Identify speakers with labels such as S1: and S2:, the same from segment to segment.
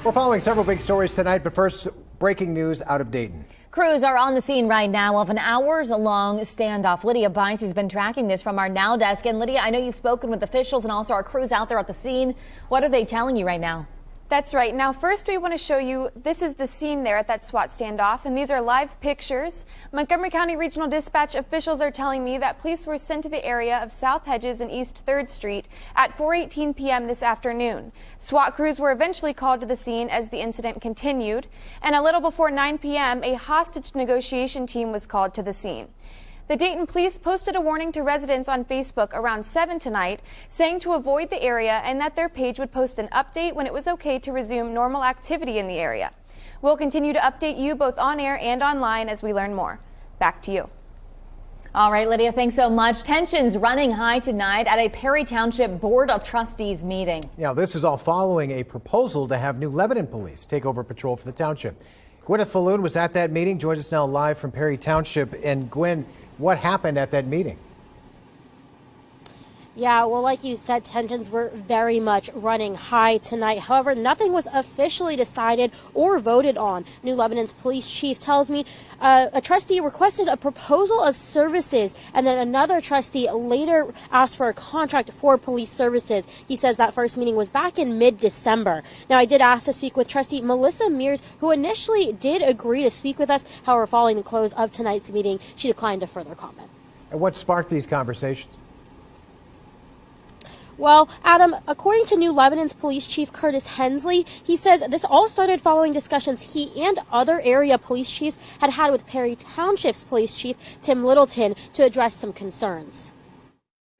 S1: We're following several big stories tonight, but first, breaking news out of Dayton.
S2: Crews are on the scene right now of an hours-long standoff. Lydia Bice has been tracking this from our Now desk. And Lydia, I know you've spoken with officials and also our crews out there at the scene. What are they telling you right now?
S3: That's right. Now, first we want to show you, this is the scene there at that SWAT standoff, and these are live pictures. Montgomery County Regional Dispatch officials are telling me that police were sent to the area of South Hedges and East 3rd Street at 4:18 p.m. this afternoon. SWAT crews were eventually called to the scene as the incident continued, and a little before 9 p.m. a hostage negotiation team was called to the scene. The Dayton police posted a warning to residents on Facebook around 7 tonight, saying to avoid the area and that their page would post an update when it was okay to resume normal activity in the area. We'll continue to update you both on air and online as we learn more. Back to you.
S2: All right, Lydia, thanks so much. Tensions running high tonight at a Perry Township Board of Trustees meeting.
S1: Now, this is all following a proposal to have New Lebanon police take over patrol for the township. Gwyneth Falloon was at that meeting, joins us now live from Perry Township. And Gwen, what happened at that meeting?
S4: Yeah, well, like you said, tensions were very much running high tonight. However, nothing was officially decided or voted on. New Lebanon's police chief tells me a trustee requested a proposal of services, and then another trustee later asked for a contract for police services. He says that first meeting was back in mid-December. Now, I did ask to speak with trustee Melissa Mears, who initially did agree to speak with us. However, following the close of tonight's meeting, she declined to further comment.
S1: And what sparked these conversations?
S4: Well, Adam, according to New Lebanon's police chief Curtis Hensley, he says this all started following discussions he and other area police chiefs had with Perry Township's police chief Tim Littleton to address some concerns.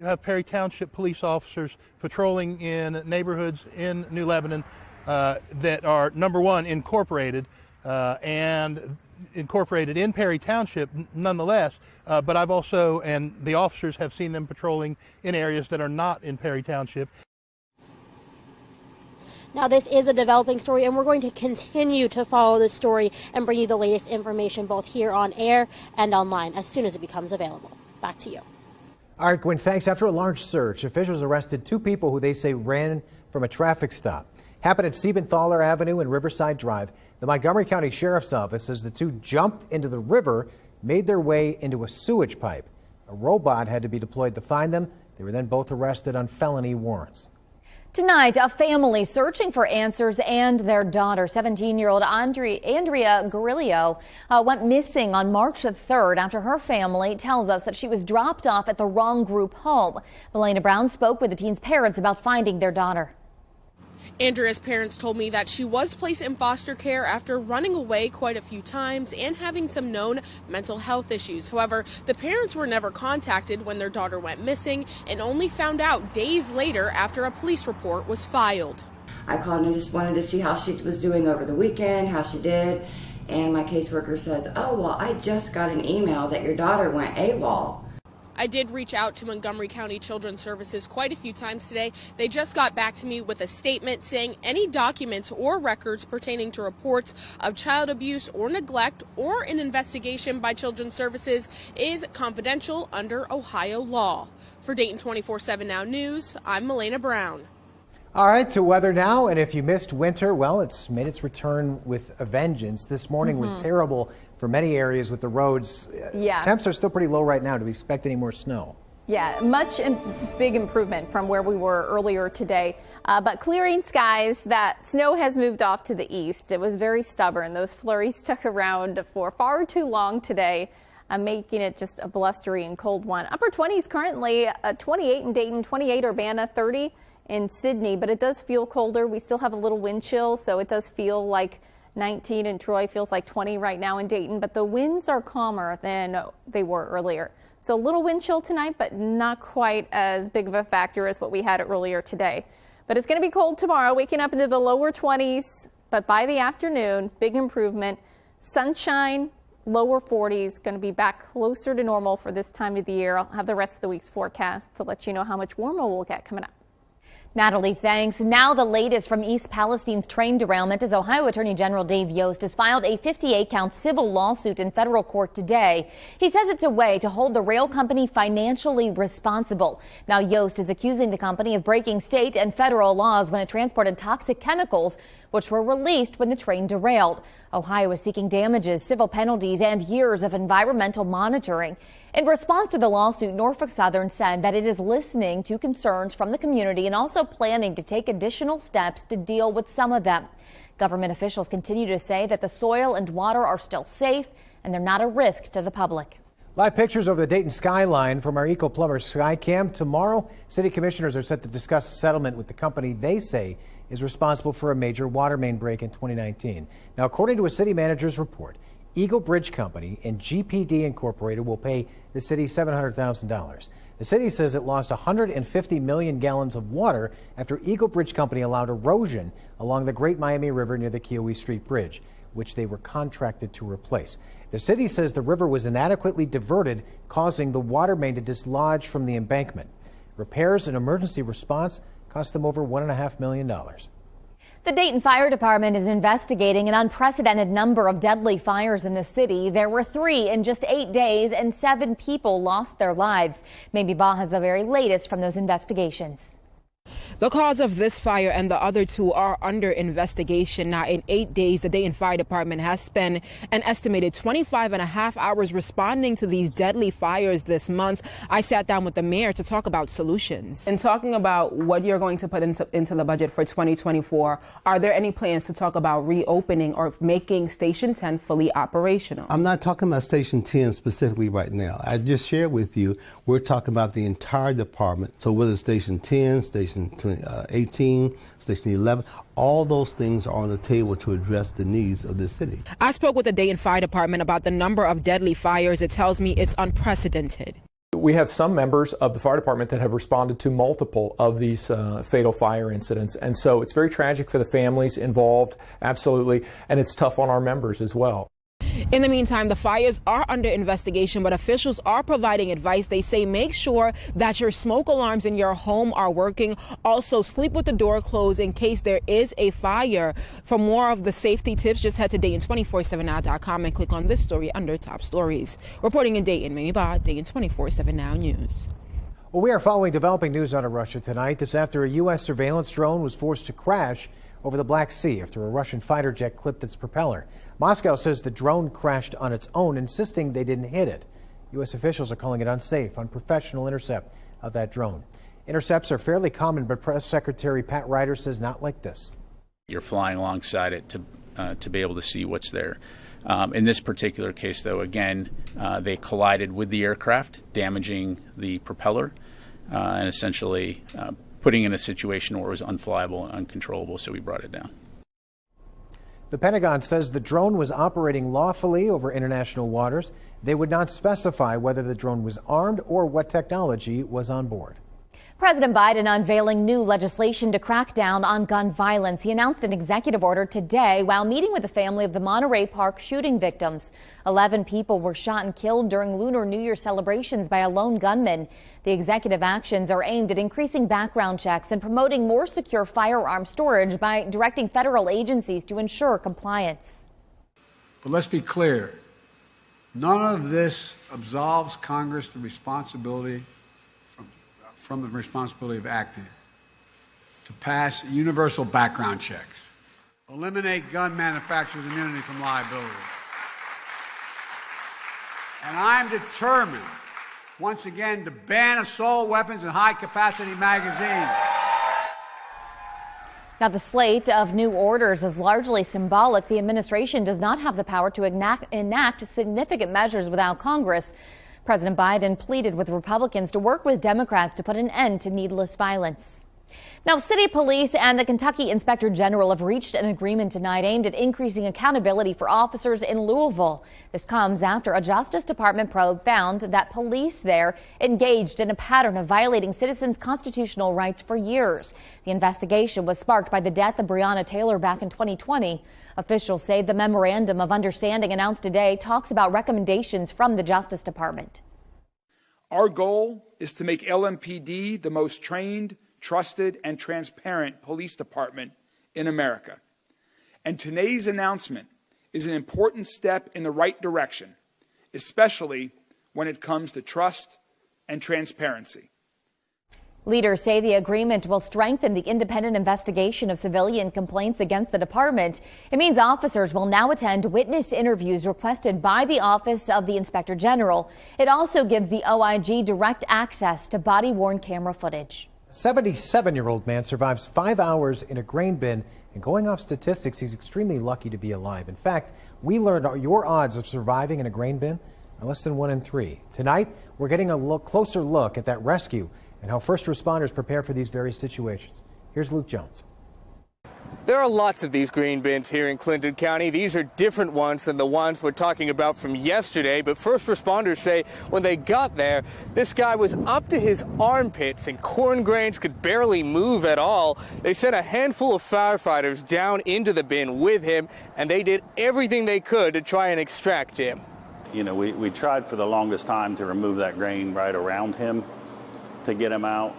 S5: You have Perry Township police officers patrolling in neighborhoods in New Lebanon that are, number one, incorporated and incorporated in Perry Township nonetheless, but I've also, and the officers have seen them patrolling in areas that are not in Perry Township.
S4: Now, this is a developing story, and we're going to continue to follow this story and bring you the latest information both here on air and online as soon as it becomes available. Back to you.
S1: All right, Gwen, thanks. After a large search, officials arrested 2 people who they say ran from a traffic stop. Happened at Siebenthaler Avenue and Riverside Drive. The Montgomery County Sheriff's Office says the 2 jumped into the river, made their way into a sewage pipe. A robot had to be deployed to find them. They were then both arrested on felony warrants.
S2: Tonight, a family searching for answers and their daughter, 17-year-old Andrea Grillo, went missing on March 3rd after her family tells us that she was dropped off at the wrong group home. Melena Brown spoke with the teen's parents about finding their daughter.
S6: Andrea's parents told me that she was placed in foster care after running away quite a few times and having some known mental health issues. However, the parents were never contacted when their daughter went missing and only found out days later after a police report was filed.
S7: I called and just wanted to see how she was doing over the weekend, how she did, and my caseworker says, "Oh, well, I just got an email that your daughter went AWOL."
S6: I did reach out to Montgomery County Children's Services quite a few times today. They just got back to me with a statement saying any documents or records pertaining to reports of child abuse or neglect or an investigation by Children's Services is confidential under Ohio law. For Dayton 24/7 Now News, I'm Melena Brown.
S1: All right, to weather now, and if you missed winter, well, it's made its return with a vengeance. This morning was terrible for many areas with the roads.
S8: Yeah.
S1: Temps are still pretty low right now. Do we expect any more snow?
S8: Yeah, big improvement from where we were earlier today. But clearing skies, that snow has moved off to the east. It was very stubborn. Those flurries stuck around for far too long today, making it just a blustery and cold one. Upper 20s currently, 28 in Dayton, 28 Urbana, 30 in Sydney, but it does feel colder. We still have a little wind chill, so it does feel like 19 in Troy, feels like 20 right now in Dayton, but the winds are calmer than they were earlier. So a little wind chill tonight, but not quite as big of a factor as what we had earlier today. But it's going to be cold tomorrow, waking up into the lower 20s, but by the afternoon, big improvement. Sunshine, lower 40s, going to be back closer to normal for this time of the year. I'll have the rest of the week's forecast to let you know how much warmer we'll get coming up.
S2: Natalie, thanks. Now the latest from East Palestine's train derailment as Ohio Attorney General Dave Yost has filed a 58-count civil lawsuit in federal court today. He says it's a way to hold the rail company financially responsible. Now Yost is accusing the company of breaking state and federal laws when it transported toxic chemicals which were released when the train derailed. Ohio is seeking damages, civil penalties, and years of environmental monitoring. In response to the lawsuit, Norfolk Southern said that it is listening to concerns from the community and also planning to take additional steps to deal with some of them. Government officials continue to say that the soil and water are still safe and they're not a risk to the public.
S1: Live pictures over the Dayton skyline from our Eco Plumber Skycam. Tomorrow, city commissioners are set to discuss a settlement with the company they say is responsible for a major water main break in 2019. Now, according to a city manager's report, Eagle Bridge Company and GPD Incorporated will pay the city $700,000. The city says it lost 150 million gallons of water after Eagle Bridge Company allowed erosion along the Great Miami River near the Keowee Street Bridge, which they were contracted to replace. The city says the river was inadequately diverted, causing the water main to dislodge from the embankment. Repairs and emergency response cost them over $1.5 million.
S2: The Dayton Fire Department is investigating an unprecedented number of deadly fires in the city. There were 3 in just 8 days, and 7 people lost their lives. Maybe Ball has the very latest from those investigations.
S9: The cause of this fire and the other 2 are under investigation. Now, in 8 days, the Dayton Fire Department has spent an estimated 25.5 hours responding to these deadly fires this month. I sat down with the mayor to talk about solutions. And talking about what you're going to put into the budget for 2024, are there any plans to talk about reopening or making Station 10 fully operational? I'm not talking about Station 10 specifically right now. I just shared with you, we're talking about the entire department. So whether Station 10, Station 18, Station 11, all those things are on the table to address the needs of the city. I spoke with the Dayton Fire Department about the number of deadly fires. It tells me it's unprecedented.
S10: We have some members of the fire department that have responded to multiple of these fatal fire incidents. And so it's very tragic for the families involved, absolutely, and it's tough on our members as well. In the meantime, the fires are under investigation, but officials are providing advice. They say make sure that your smoke alarms in your home are working. Also, sleep with the door closed in case there is a fire. For more of the safety tips, just head to Dayton247now.com and click on this story under Top Stories. Reporting in Dayton, Mimi Ba, Dayton 24/7 Now News.
S1: Well, we are following developing news out of Russia tonight. This after a U.S. surveillance drone was forced to crash over the Black Sea after a Russian fighter jet clipped its propeller. Moscow says the drone crashed on its own, insisting they didn't hit it. U.S. officials are calling it unsafe, unprofessional intercept of that drone. Intercepts are fairly common, but Press Secretary Pat Ryder says not like this.
S11: You're flying alongside it to be able to see what's there. In this particular case, though, again, they collided with the aircraft, damaging the propeller and essentially putting in a situation where it was unflyable and uncontrollable, so we brought it down.
S1: The Pentagon says the drone was operating lawfully over international waters. They would not specify whether the drone was armed or what technology was on board.
S2: President Biden unveiling new legislation to crack down on gun violence. He announced an executive order today while meeting with the family of the Monterey Park shooting victims. 11 people were shot and killed during Lunar New Year celebrations by a lone gunman. The executive actions are aimed at increasing background checks and promoting more secure firearm storage by directing federal agencies to ensure compliance.
S12: But let's be clear. None of this absolves Congress the responsibility from the responsibility of acting to pass universal background checks, eliminate gun manufacturers' immunity from liability. And I'm determined, once again, to ban assault weapons and high-capacity magazines.
S2: Now, the slate of new orders is largely symbolic. The administration does not have the power to enact significant measures without Congress. President Biden pleaded with Republicans to work with Democrats to put an end to needless violence. Now, city police and the Kentucky Inspector General have reached an agreement tonight aimed at increasing accountability for officers in Louisville. This comes after a Justice Department probe found that police there engaged in a pattern of violating citizens' constitutional rights for years. The investigation was sparked by the death of Breonna Taylor back in 2020. Officials say the memorandum of understanding announced today talks about recommendations from the Justice Department.
S13: Our goal is to make LMPD the most trained, trusted, and transparent police department in America. And today's announcement is an important step in the right direction, especially when it comes to trust and transparency.
S2: Leaders say the agreement will strengthen the independent investigation of civilian complaints against the department. It means officers will now attend witness interviews requested by the Office of the Inspector General. It also gives the OIG direct access to body-worn camera footage.
S1: A 77-year-old man survives 5 hours in a grain bin, and going off statistics, he's extremely lucky to be alive. In fact, we learned your odds of surviving in a grain bin are less than 1 in 3. Tonight, we're getting a closer look at that rescue and how first responders prepare for these very situations. Here's Luke Jones.
S14: There are lots of these grain bins here in Clinton County. These are different ones than the ones we're talking about from yesterday, but first responders say when they got there, this guy was up to his armpits and corn grains, could barely move at all. They sent a handful of firefighters down into the bin with him, and they did everything they could to try and extract him.
S15: You know, we tried for the longest time to remove that grain right around him to get him out.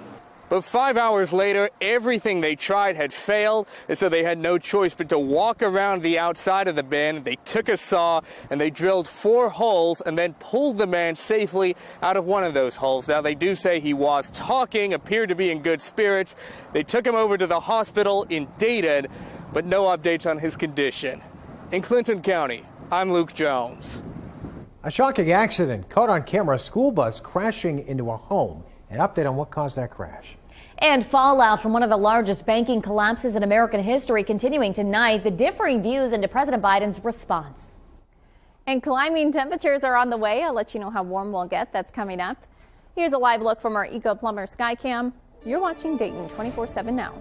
S14: But 5 hours later, everything they tried had failed, and so they had no choice but to walk around the outside of the bin. They took a saw and they drilled 4 holes and then pulled the man safely out of one of those holes. Now, they do say he was talking, appeared to be in good spirits. They took him over to the hospital in Dayton, but no updates on his condition. In Clinton County, I'm Luke Jones.
S1: A shocking accident caught on camera, a school bus crashing into a home. An update on what caused that crash.
S2: And fallout from one of the largest banking collapses in American history continuing tonight. The differing views into President Biden's response.
S8: And climbing temperatures are on the way. I'll let you know how warm we'll get. That's coming up. Here's a live look from our Eco Plumber Skycam. You're watching Dayton 24/7 now.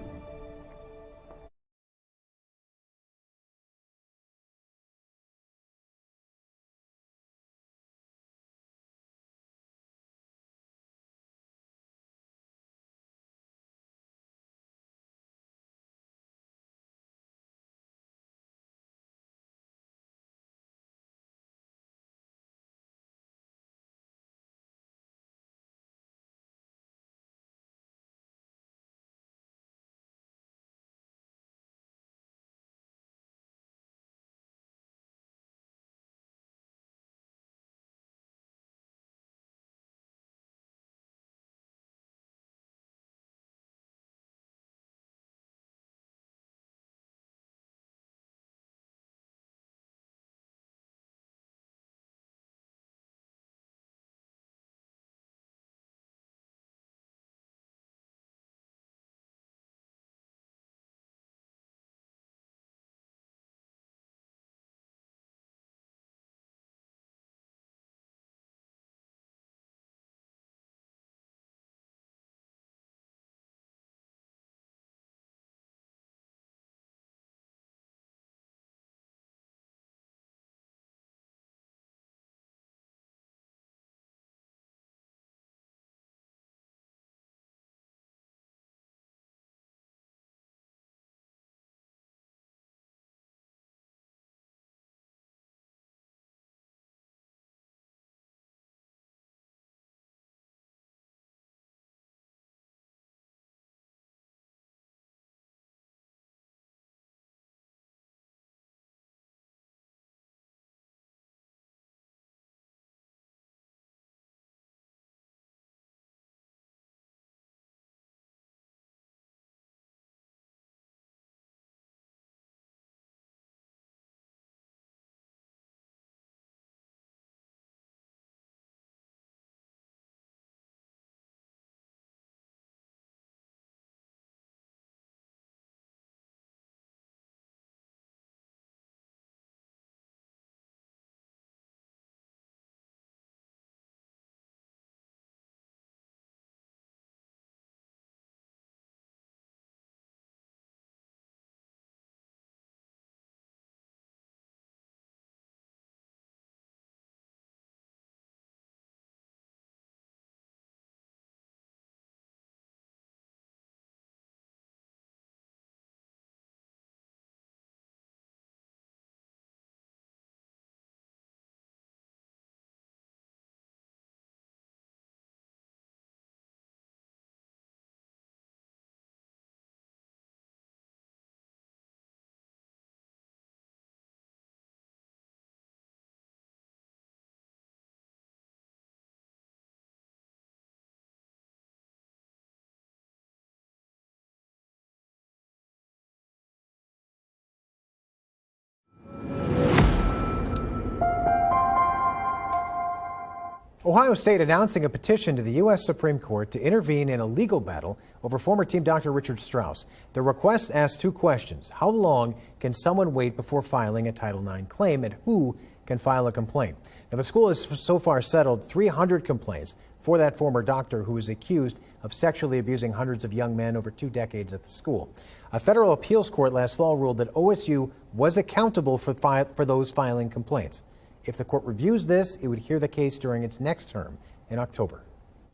S1: Ohio State announcing a petition to the U.S. Supreme Court to intervene in a legal battle over former team doctor Richard Strauss. The request asks two questions. How long can someone wait before filing a Title IX claim, and who can file a complaint? Now, the school has so far settled 300 complaints for that former doctor who is accused of sexually abusing hundreds of young men over 2 decades at the school. A federal appeals court last fall ruled that OSU was accountable for those filing complaints. If the court reviews this, it would hear the case during its next term in October.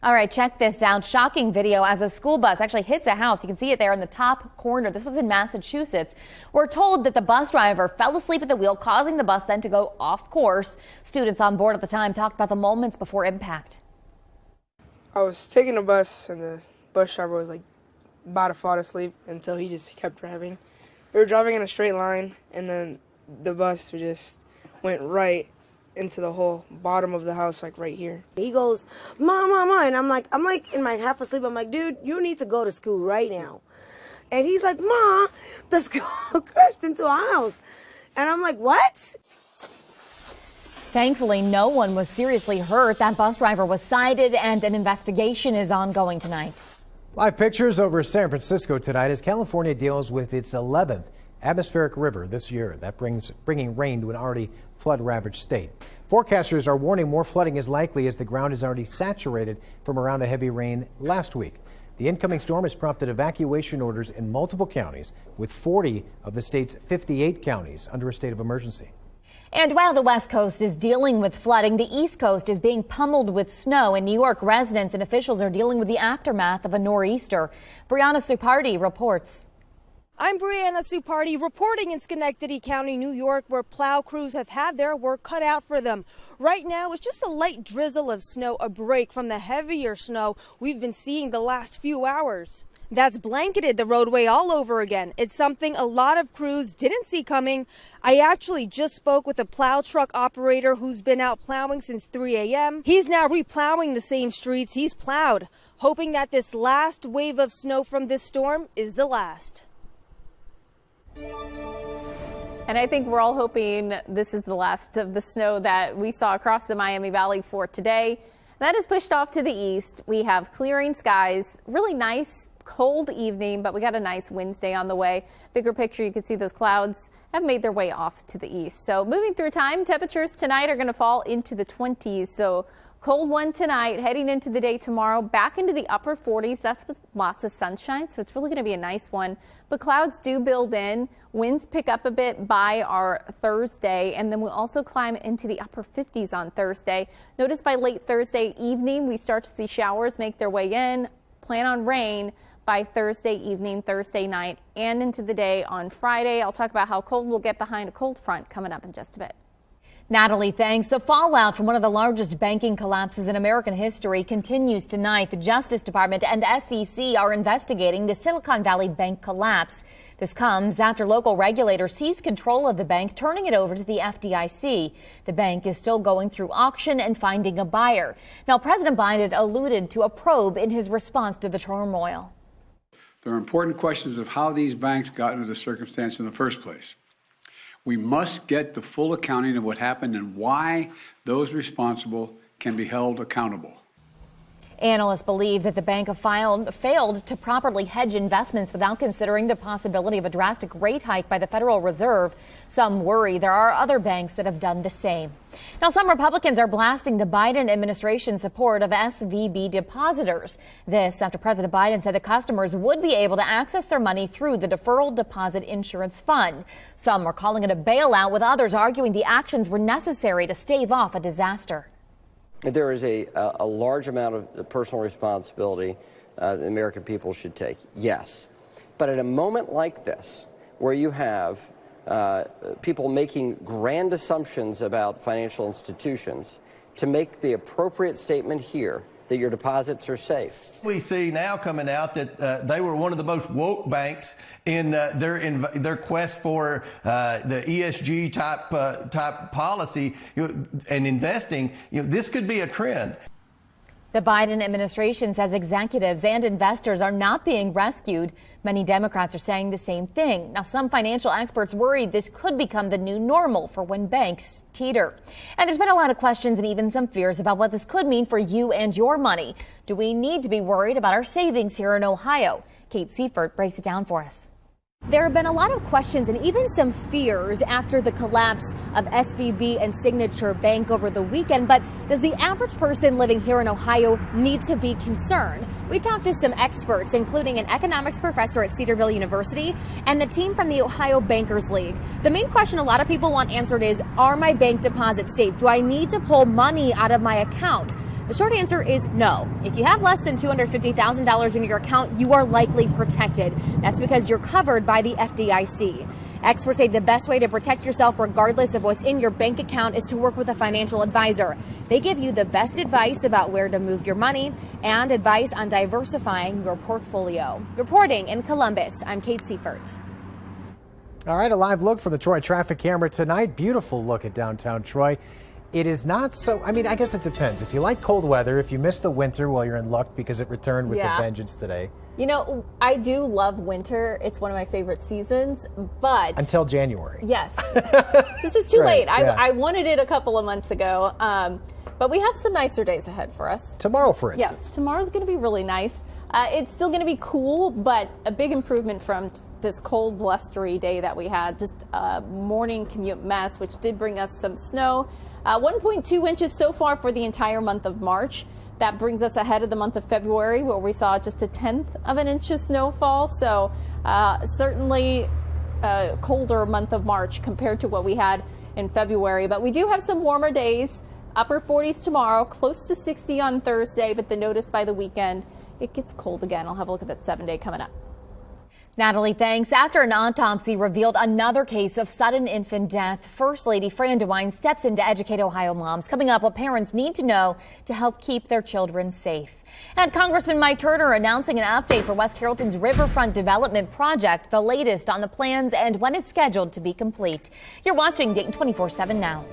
S2: All right, check this out. Shocking video as a school bus actually hits a house. You can see it there in the top corner. This was in Massachusetts. We're told that the bus driver fell asleep at the wheel, causing the bus then to go off course. Students on board at the time talked about the moments before impact.
S16: I was taking a bus and the bus driver was like about to fall asleep until he just kept driving. We were driving in a straight line and then the bus just went right into the whole bottom of the house, like right here.
S17: He goes, "Mom, Mom, Mom," and I'm like in my half asleep. I'm like, "Dude, you need to go to school right now." And he's like, "Ma, the school crashed into a house." And I'm like, "What?"
S2: Thankfully, no one was seriously hurt. That bus driver was cited and an investigation is ongoing tonight.
S1: Live pictures over San Francisco tonight as California deals with its 11th atmospheric river this year. That bringing rain to an already flood-ravaged state. Forecasters are warning more flooding is likely as the ground is already saturated from around the heavy rain last week. The incoming storm has prompted evacuation orders in multiple counties, with 40 of the state's 58 counties under a state of emergency.
S2: And while the West Coast is dealing with flooding, the East Coast is being pummeled with snow. In New York, residents and officials are dealing with the aftermath of a nor'easter. Brianna Supardi reports.
S18: I'm Brianna Supardi reporting in Schenectady County, New York, where plow crews have had their work cut out for them. Right now, it's just a light drizzle of snow, a break from the heavier snow we've been seeing the last few hours. That's blanketed the roadway all over again. It's something a lot of crews didn't see coming. I actually just spoke with a plow truck operator who's been out plowing since 3 a.m. He's now replowing the same streets he's plowed, hoping that this last wave of snow from this storm is the last.
S8: And I think we're all hoping this is the last of the snow that we saw across the Miami Valley for today. That is pushed off to the east. We have clearing skies, really nice cold evening, but we got a nice Wednesday on the way. Bigger picture, you can see those clouds have made their way off to the east. So moving through time, temperatures tonight are going to fall into the 20s. So cold one tonight, heading into the day tomorrow, back into the upper 40s. That's with lots of sunshine, so it's really going to be a nice one. But clouds do build in. Winds pick up a bit by our Thursday, and then we'll also climb into the upper 50s on Thursday. Notice by late Thursday evening, we start to see showers make their way in. Plan on rain by Thursday evening, Thursday night, and into the day on Friday. I'll talk about how cold we'll get behind a cold front coming up in just a bit.
S2: Natalie, thanks. The fallout from one of the largest banking collapses in American history continues tonight. The Justice Department and SEC are investigating the Silicon Valley Bank collapse. This comes after local regulators seized control of the bank, turning it over to the FDIC. The bank is still going through auction and finding a buyer. Now, President Biden alluded to a probe in his response to the turmoil.
S12: There are important questions of how these banks got into the circumstance in the first place. We must get the full accounting of what happened and why those responsible can be held accountable.
S2: Analysts believe that the bank failed to properly hedge investments without considering the possibility of a drastic rate hike by the Federal Reserve. Some worry there are other banks that have done the same. Now, some Republicans are blasting the Biden administration's support of SVB depositors. This after President Biden said the customers would be able to access their money through the Deferral Deposit Insurance Fund. Some are calling it a bailout, with others arguing the actions were necessary to stave off a disaster.
S19: There is a large amount of personal responsibility the American people should take, yes. But at a moment like this, where you have people making grand assumptions about financial institutions, to make the appropriate statement here that your deposits are safe.
S20: We see now coming out that they were one of the most woke banks in their quest for the ESG type policy and investing. This could be a trend.
S2: The Biden administration says executives and investors are not being rescued. Many Democrats are saying the same thing. Now, some financial experts worry this could become the new normal for when banks teeter. And there's been a lot of questions and even some fears about what this could mean for you and your money. Do we need to be worried about our savings here in Ohio? Kate Seifert breaks it down for us.
S21: There have been a lot of questions and even some fears after the collapse of SVB and Signature Bank over the weekend. But does the average person living here in Ohio need to be concerned? We talked to some experts, including an economics professor at Cedarville University and the team from the Ohio Bankers League. The main question a lot of people want answered is, are my bank deposits safe? Do I need to pull money out of my account? The short answer is no. If you have less than $250,000 in your account, you are likely protected. That's because you're covered by the FDIC. Experts say the best way to protect yourself, regardless of what's in your bank account, is to work with a financial advisor. They give you the best advice about where to move your money and advice on diversifying your portfolio. Reporting in Columbus, I'm Kate Seifert.
S1: All right, a live look from the Troy traffic camera tonight. Beautiful look at downtown Troy. It is not so, I guess it depends. If you like cold weather, if you miss the winter, well, you're in luck because it returned with a vengeance today.
S8: You know, I do love winter. It's one of my favorite seasons, but...
S1: Until January.
S8: Yes. This is too late.
S1: Yeah.
S8: I wanted it a couple of months ago, but we have some nicer days ahead for us.
S1: Tomorrow, for instance.
S8: Yes, tomorrow's going to be really nice. It's still going to be cool, but a big improvement from this cold, blustery day that we had. Just a morning commute mess, which did bring us some snow. 1.2 inches so far for the entire month of March. That brings us ahead of the month of February, where we saw just 1/10 of an inch of snowfall. So certainly a colder month of March compared to what we had in February. But we do have some warmer days, upper 40s tomorrow, close to 60 on Thursday. But the notice by the weekend, it gets cold again. I'll have a look at that 7-day coming up.
S2: Natalie, thanks. After an autopsy revealed another case of sudden infant death, First Lady Fran DeWine steps in to educate Ohio moms. Coming up, what parents need to know to help keep their children safe. And Congressman Mike Turner announcing an update for West Carrollton's Riverfront Development Project, the latest on the plans and when it's scheduled to be complete. You're watching Dayton 24/7 now.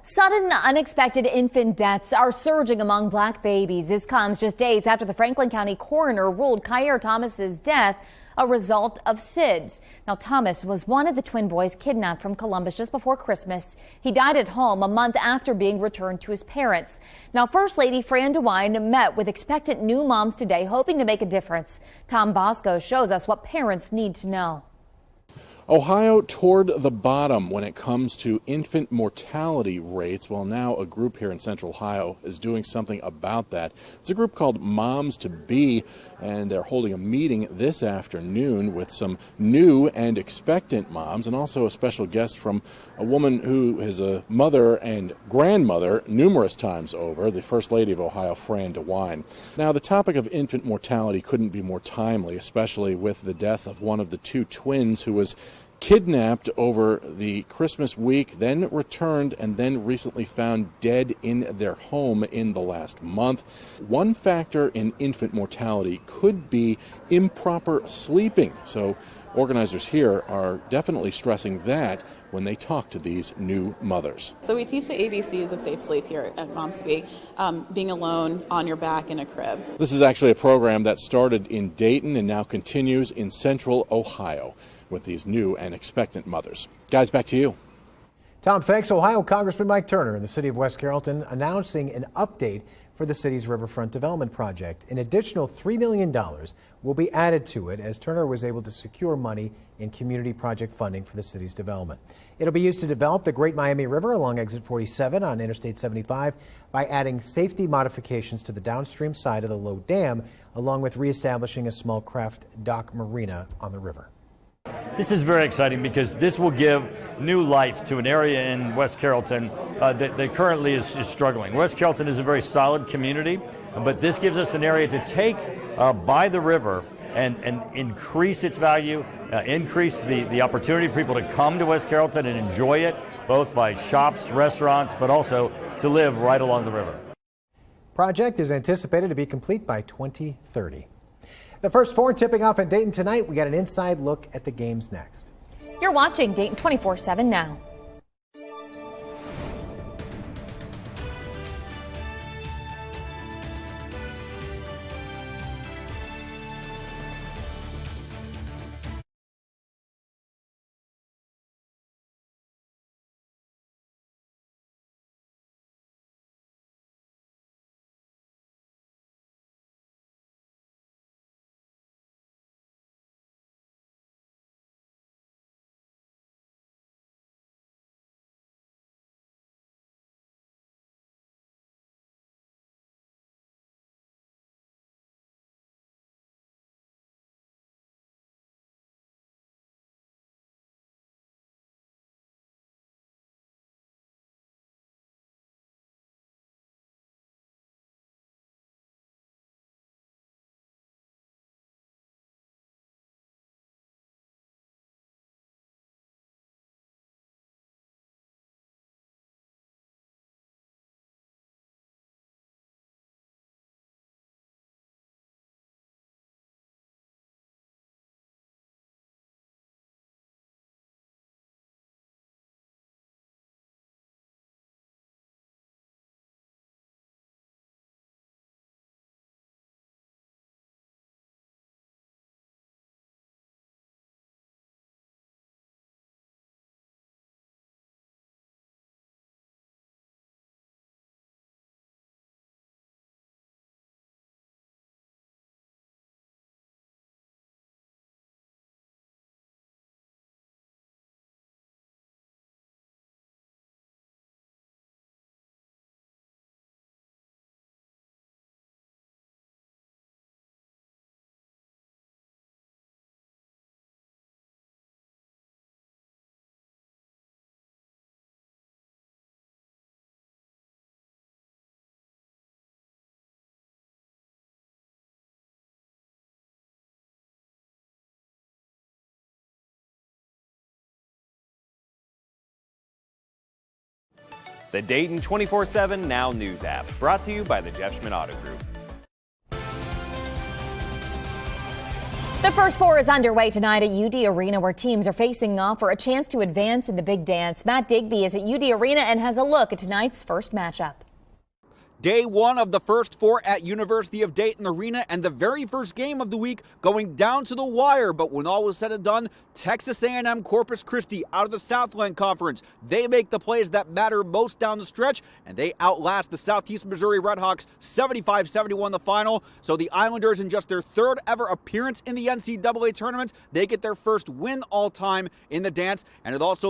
S2: Sudden, unexpected infant deaths are surging among black babies. This comes just days after the Franklin County coroner ruled Kyer Thomas's death a result of SIDS. Now, Thomas was one of the twin boys kidnapped from Columbus just before Christmas. He died at home a month after being returned to his parents. Now, First Lady Fran DeWine met with expectant new moms today, hoping to make a difference. Tom Bosco shows us what parents need to know.
S3: Ohio toward the bottom when it comes to infant mortality rates. Well, now a group here in Central Ohio is doing something about that. It's a group called Moms to Be, and they're holding a meeting this afternoon with some new and expectant moms, and also a special guest from a woman who is a mother and grandmother numerous times over, the First Lady of Ohio, Fran DeWine. Now, the topic of infant mortality couldn't be more timely, especially with the death of one of the two twins who was kidnapped over the Christmas week, then returned, and then recently found dead in their home in the last month. One factor in infant mortality could be improper sleeping. So organizers here are definitely stressing that when they talk to these new mothers.
S22: So we teach the ABCs of safe sleep here at Moms to Be, being alone on your back in a crib.
S3: This is actually a program that started in Dayton and now continues in Central Ohio with these new and expectant mothers. Guys, back to you.
S1: Tom, thanks. Ohio Congressman Mike Turner in the city of West Carrollton announcing an update for the city's riverfront development project. An additional $3 million will be added to it as Turner was able to secure money in community project funding for the city's development. It'll be used to develop the Great Miami River along exit 47 on Interstate 75 by adding safety modifications to the downstream side of the low dam, along with reestablishing a small craft dock marina on the river.
S23: This is very exciting because this will give new life to an area in West Carrollton that currently is struggling. West Carrollton is a very solid community, but this gives us an area to take by the river and increase its value, increase the opportunity for people to come to West Carrollton and enjoy it, both by shops, restaurants, but also to live right along the river.
S1: Project is anticipated to be complete by 2030. The first four tipping off in Dayton tonight. We got an inside look at the games next.
S2: You're watching Dayton 24/7 now.
S24: The Dayton 24/7 Now News app, brought to you by the Jeff Schmidt Auto Group.
S2: The first four is underway tonight at UD Arena, where teams are facing off for a chance to advance in the big dance. Matt Digby is at UD Arena and has a look at tonight's first matchup.
S4: Day one of the first four at University of Dayton Arena, and the very first game of the week going down to the wire. But when all was said and done, Texas A&M Corpus Christi out of the Southland Conference. They make the plays that matter most down the stretch, and they outlast the Southeast Missouri Redhawks 75-71 the final. So the Islanders, in just their third ever appearance in the NCAA tournament, they get their first win all time in the dance, and it also